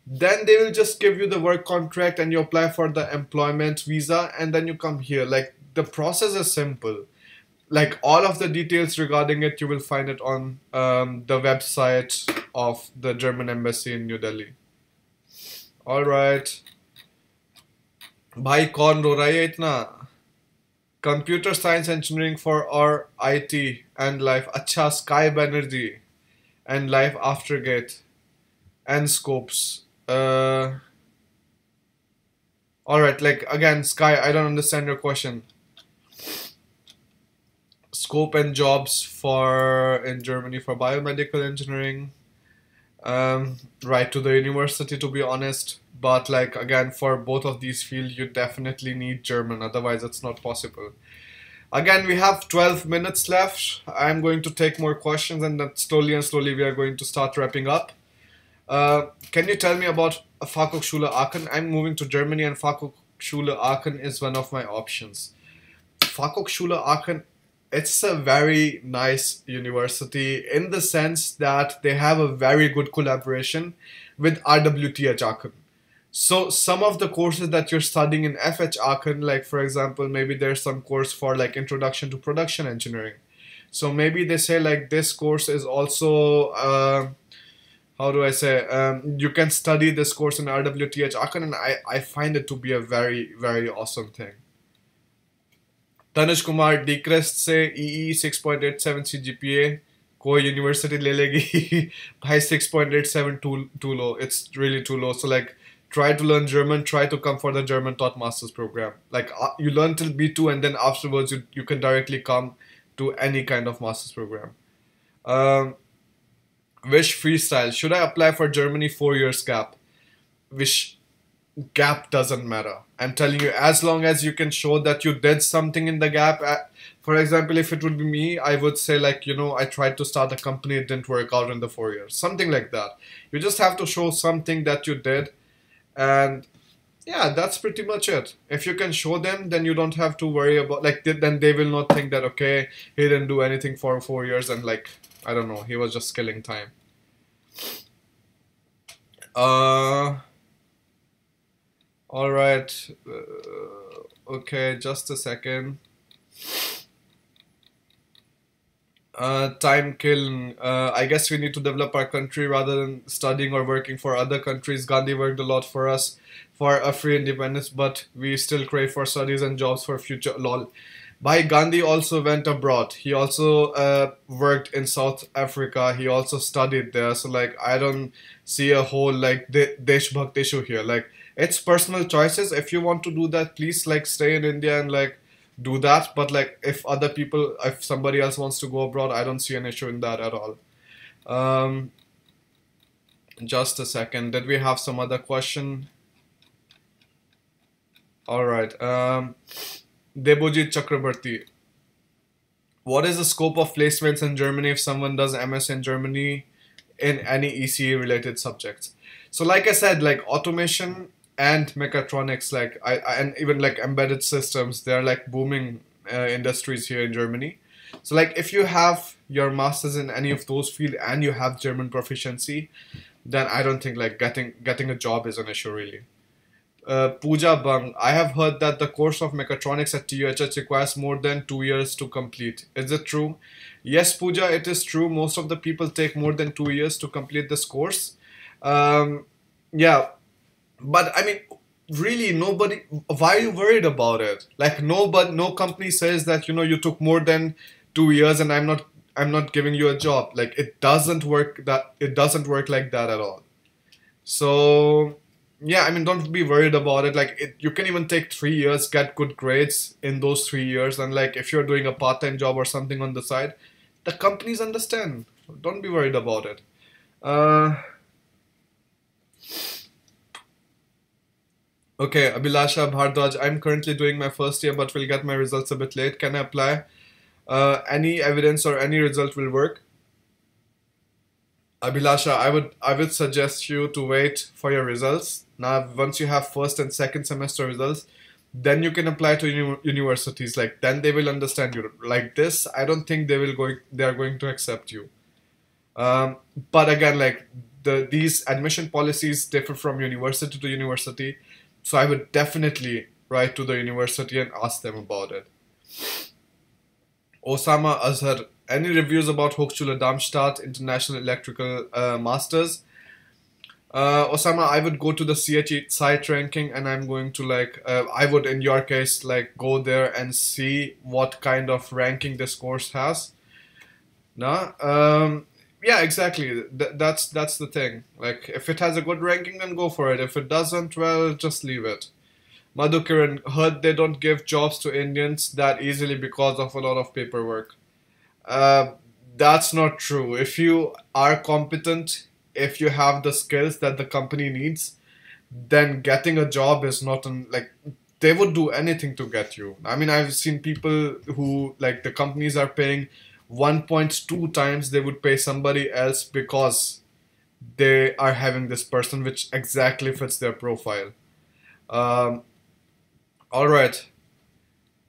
then they will just give you the work contract and you apply for the employment visa, and then you come here. Like, the process is simple. Like, all of the details regarding it, you will find it on the website of the German embassy in New Delhi. All right. भाई कौन रो रहा है इतना? Computer science engineering for our IT and life. अच्छा, Sky Banerjee and life after gate and scopes. All right. Like, again, Sky, I don't understand your question. Scope and jobs for in Germany for biomedical engineering. Right to the university, to be honest. But, like, again, for both of these fields, you definitely need German. Otherwise, it's not possible. Again, we have 12 minutes left. I'm going to take more questions, and then slowly and slowly we are going to start wrapping up. Can you tell me about Fachhochschule Aachen? I'm moving to Germany, and Fachhochschule Aachen is one of my options. Fachhochschule Aachen, it's a very nice university in the sense that they have a very good collaboration with RWTH Aachen. So some of the courses that you're studying in FH Aachen, like, for example, maybe there's some course for, like, introduction to production engineering. So maybe they say, like, this course is also, how do I say, you can study this course in RWTH Aachen, and I find it to be a very, very awesome thing. Tanuj Kumar डिक्रेस्ट से EE 6.87 CGPA कोई university ले लेगी भाई 6.87 too low. It's really too low. So, like, try to learn German, try to come for the German taught masters program. Like, you learn till B2, and then afterwards you can directly come to any kind of masters program. Wish freestyle, should I apply for Germany 4 years gap? Wish gap doesn't matter. I'm telling you, as long as you can show that you did something in the gap. For example, if it would be me, I would say, like, I tried to start a company, it didn't work out in the 4 years. Something like that. You just have to show something that you did. And Yeah, that's pretty much it. If you can show them, then you don't have to worry about like then they will not think that okay, he didn't do anything for 4 years and like I don't know, he was just killing time. Uh, all right. Okay, just a second. Time killing. I guess we need to develop our country rather than studying or working for other countries. Gandhi worked a lot for us for a free independence, but we still crave for studies and jobs for future. Lol. Bhai Gandhi also went abroad. He also worked in South Africa. He also studied there. So like I don't see a whole like deshbhakt issue here. Like it's personal choices. If you want to do that, please like stay in India and like do that. But like if somebody else wants to go abroad, I don't see an issue in that at all. Um, just a second. Did we have some other question? All right. Debojit Chakrabarti. What is the scope of placements in Germany if someone does MS in Germany in any ECE related subjects? So, like I said, like automation and mechatronics, and even like embedded systems, they're like booming industries here in Germany. So, like if you have your masters in any of those fields and you have German proficiency, then I don't think like getting a job is an issue really. Pooja Bang, I have heard that the course of mechatronics at TUHH requires more than 2 years to complete. Is it true? Yes, Pooja, it is true. Most of the people take more than 2 years to complete this course. Um, yeah, but I mean, really, nobody. Why are you worried about it? Like, no company says that you took more than 2 years, and I'm not giving you a job. Like, it doesn't work. It doesn't work like that at all. So yeah, I mean, don't be worried about it. Like, you can even take 3 years, get good grades in those 3 years, and like if you're doing a part-time job or something on the side, the companies understand. Don't be worried about it. Uh, okay, Abhilasha Bhardwaj. I'm currently doing my first year, but will get my results a bit late. Can I apply? Any evidence or any result will work. Abhilasha, I would suggest you to wait for your results. Now, once you have first and second semester results, then you can apply to universities. Like then they will understand you. Like this, I don't think they are going to accept you. Um, but again, like these admission policies differ from university to university, so I would definitely write to the university and ask them about it. Osama Azhar, any reviews about Hochschule Darmstadt International Electrical Masters? Osama, I would go to the CHE site ranking and I'm going to I would in your case like go there and see what kind of ranking this course has. No? Yeah, exactly. That's the thing. Like, if it has a good ranking, then go for it. If it doesn't, well, just leave it. Madhukiran, heard they don't give jobs to Indians that easily because of a lot of paperwork. Uh, that's not true. If you are competent, if you have the skills that the company needs, then getting a job is not like they would do anything to get you. I mean, I've seen people who like the companies are paying 1.2 times they would pay somebody else because they are having this person which exactly fits their profile. Um, all right.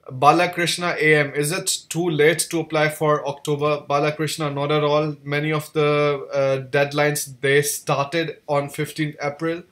Balakrishna AM, is it too late to apply for October? Balakrishna, not at all. Many of the deadlines they started on 15th April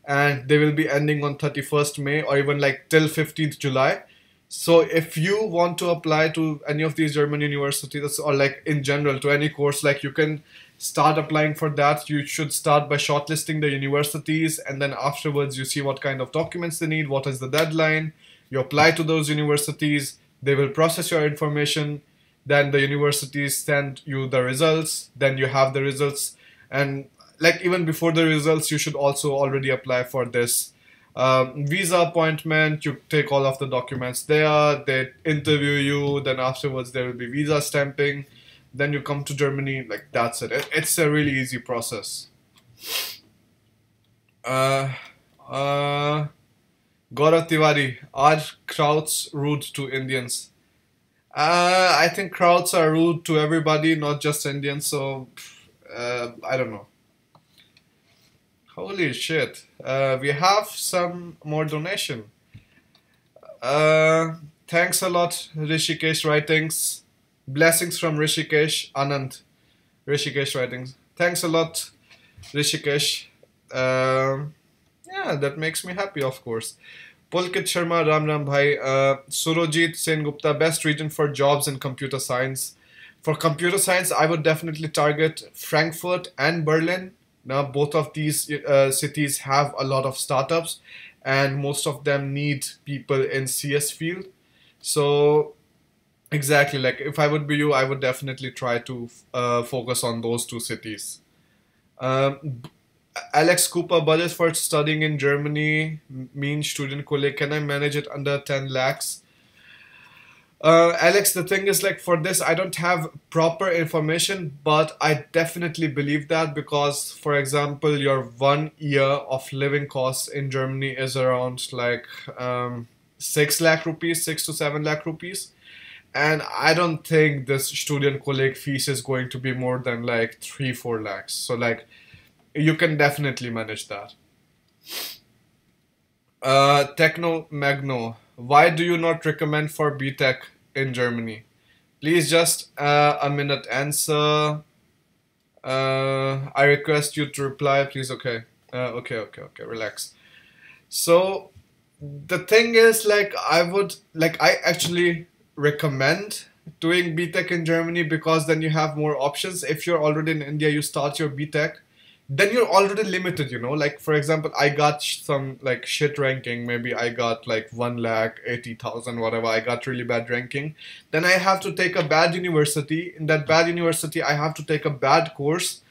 and they will be ending on 31st May or even like till 15th July. So if you want to apply to any of these German universities or like in general to any course, like you can start applying for that. You should start by shortlisting the universities and then afterwards you see what kind of documents they need, what is the deadline. You apply to those universities, they will process your information, then the universities send you the results, then you have the results, and like even before the results, you should also already apply for this visa appointment. You take all of the documents there, they interview you, then afterwards there will be visa stamping, then you come to Germany, like that's it's a really easy process. Uh, uh, Gaurav Tiwari, are crowds rude to Indians? I think crowds are rude to everybody, not just Indians. So I don't know. Holy shit. We have some more donation. Thanks a lot, Rishikesh Writings. Blessings from Rishikesh, Anand. Rishikesh Writings. Thanks a lot, Rishikesh. Yeah, that makes me happy, of course. Pulkit Sharma, Ram Ram Bhai. Surojit Sen Gupta, best region for jobs in computer science. For computer science, I would definitely target Frankfurt and Berlin. Now, both of these cities have a lot of startups, and most of them need people in CS field. So, exactly, like if I would be you, I would definitely try to focus on those two cities. Um, Alex Cooper, budget for studying in Germany, mean student colleague, can I manage it under 10 lakhs? Alex, the thing is, like, for this, I don't have proper information, but I definitely believe that because, for example, your 1 year of living costs in Germany is around like 6 lakh rupees, 6 to 7 lakh rupees. And I don't think this student colleague fees is going to be more than like 3, 4 lakhs. So, like, you can definitely manage that. Techno Magno, why do you not recommend for BTech in Germany? Please just a minute answer. I request you to reply, please. Okay. Okay. Relax. So the thing is, like, I actually recommend doing BTech in Germany because then you have more options. If you're already in India, you start your BTech, then you're already limited, you know. Like, for example, I got some like shit ranking. Maybe I got like 1,80,000, whatever. I got really bad ranking. Then I have to take a bad university. In that bad university, I have to take a bad course,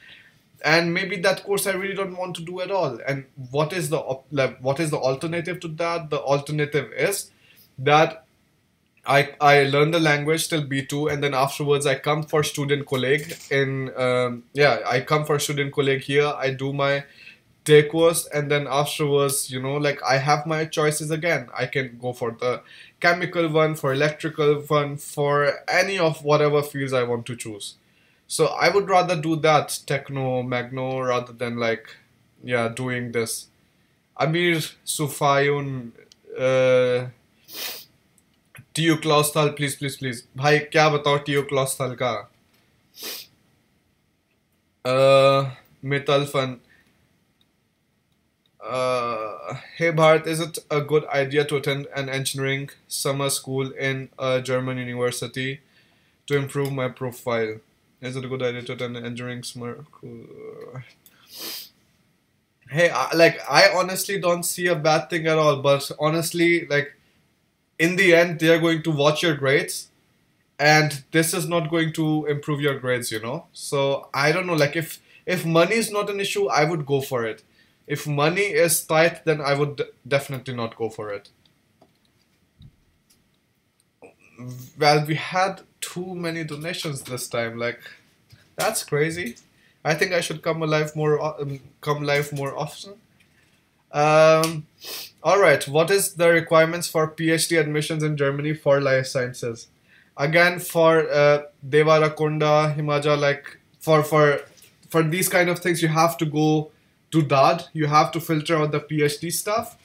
and maybe that course I really don't want to do at all. And what is the alternative to that? The alternative is that I learn the language till B2, and then afterwards I come for student colleague in I come for student colleague here. I do my day course, and then afterwards, you know, like, I have my choices again. I can go for the chemical one, for electrical one, for any of whatever fields I want to choose. So I would rather do that techno magno rather than like doing this. Amir Sufayun, TU Clausthal please भाई क्या बताओ TU Clausthal का मितल फन hey Bharat, is it a good idea to attend an engineering summer school in a German university to improve my profile? Is it a good idea to attend an engineering summer school? Hey, I honestly don't see a bad thing at all, but honestly, like, in the end, they are going to watch your grades, and this is not going to improve your grades, you know. So I don't know, like, if money is not an issue, I would go for it. If money is tight, then I would definitely not go for it. Well, we had too many donations this time. Like, that's crazy. I think I should come live more often. All right. What is the requirements for PhD admissions in Germany for life sciences? Again, for Devarakunda, Himaja, like, for these kind of things, you have to go to DAD. You have to filter out the PhD stuff.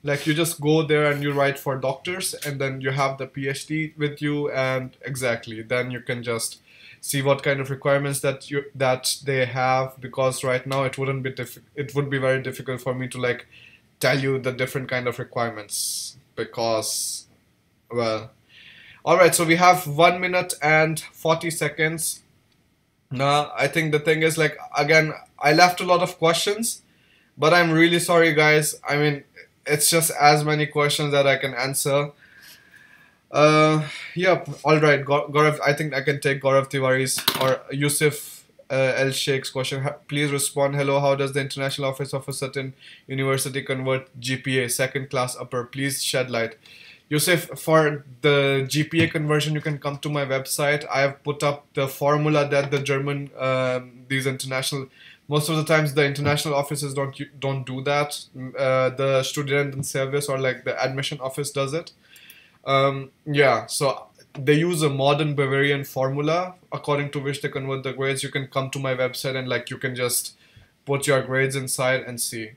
Like, you just go there and you write for doctors, and then you have the PhD with you, and exactly then you can just see what kind of requirements that they have, because right now it would be very difficult for me to like tell you the different kind of requirements, because, well, all right, so we have 1 minute and 40 seconds. Now, I think the thing is, like, again, I left a lot of questions, but I'm really sorry, guys. I mean, it's just as many questions that I can answer. Yep. All right, Gaurav. I think I can take Gaurav Tiwari's or Yusuf L Sheikh's question. Please respond. Hello. How does the international office of a certain university convert GPA second class upper? Please shed light. Yusuf, for the GPA conversion, you can come to my website. I have put up the formula that the German most of the times the international offices don't do that. The student service or like the admission office does it. So they use a modern Bavarian formula according to which they convert the grades. You can come to my website and like you can just put your grades inside and see.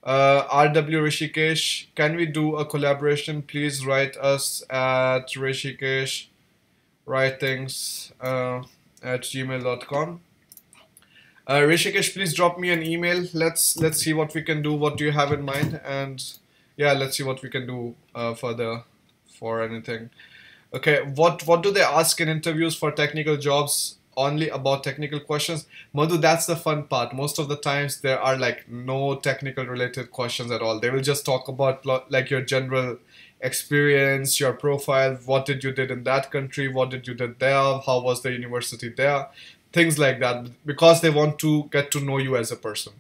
RW Rishikesh, can we do a collaboration? Please write us at Rishikesh writings at gmail.com. Rishikesh, please drop me an email. Let's see what we can do. What do you have in mind? And yeah, let's see what we can do further for anything. Okay, what do they ask in interviews for technical jobs? Only about technical questions? Madhu, that's the fun part. Most of the times there are like no technical related questions at all. They will just talk about like your general experience, your profile, what did you did in that country, what did you did there, how was the university there, things like that, because they want to get to know you as a person.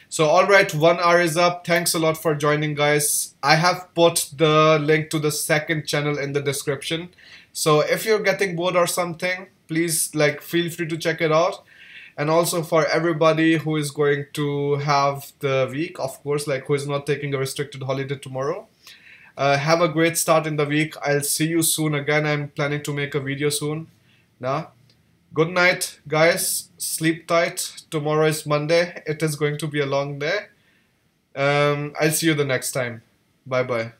So all right, 1 hour is up. Thanks a lot for joining, guys. I have put the link to the second channel in the description. So if you're getting bored or something, please like feel free to check it out. And also for everybody who is going to have the week, of course, like who is not taking a restricted holiday tomorrow, have a great start in the week. I'll see you soon again. I'm planning to make a video soon. Now, good night, guys. Sleep tight. Tomorrow is Monday. It is going to be a long day. I'll see you the next time. Bye bye.